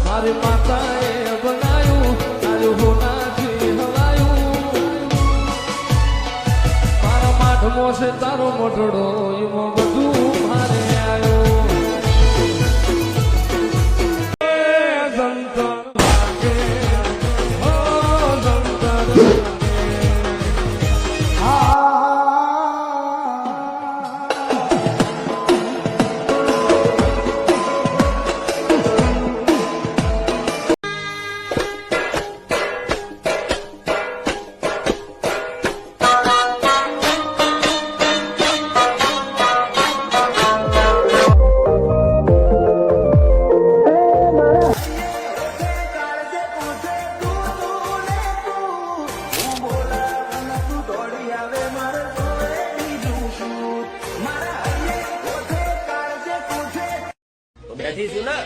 મારી માતાએ બનાયું તારું હોનાથી હલાયું મારા માઠમો છે તારો મોઢડો એમાં બધું મારે આવ્યું બેઠી છું ને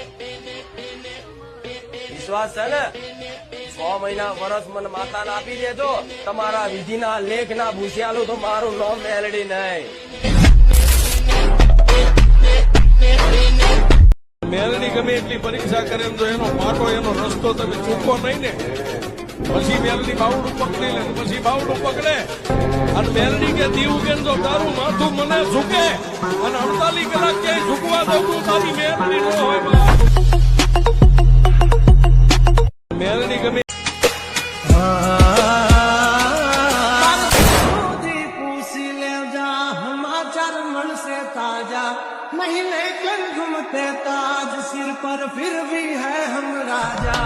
વિશ્વાસ છે ને 6 મહિના વર્ષ મને માતાને આપી દેજો તમારા વિધિના લેખના ભૂસ્યાલું તો મારું નામ મેલડી નહીં. મેલડી ગમે એટલી પરીક્ષા કરે તો એનો પાટો એનો રસ્તો તમે ચૂકો નહીં ને પછી મેલડી બાવડું પકડી લે પછી બાવડું પકડે અને મેલડી કે દીવું કે જો તારું માથું મને ઝૂકે અને 48 કલાક ક્યાંય ઝૂકવા દઉં તું તારી મેલડી ન હોય. મેલડી ગમે महीने कल घूमते ताज सिर पर फिर भी है हम राजा.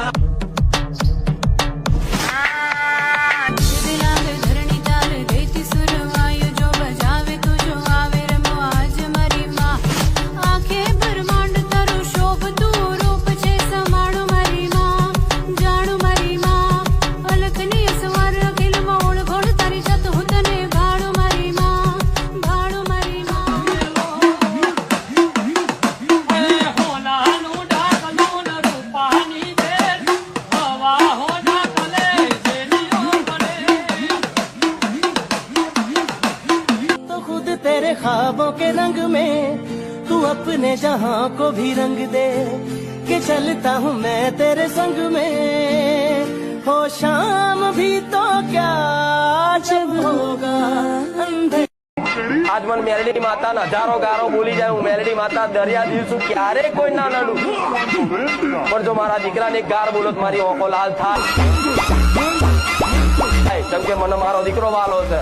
तेरे ख्वाबों के रंग में तू अपने जहां को भी रंग दे कि चलता हूँ मैं तेरे संग में हो शाम भी तो क्या जब होगा अंधेरा. આજ મને મેલડી માતા હજારો ગારો બોલી જાય હું મેલડી માતા દરિયા દિલ છું ક્યારે કોઈ ના લડું પણ જો મારા દીકરાને એક ગાર બોલો મારી ઓંખો લાલ થાય કેમ કે મને મારો દીકરો વાલો છે.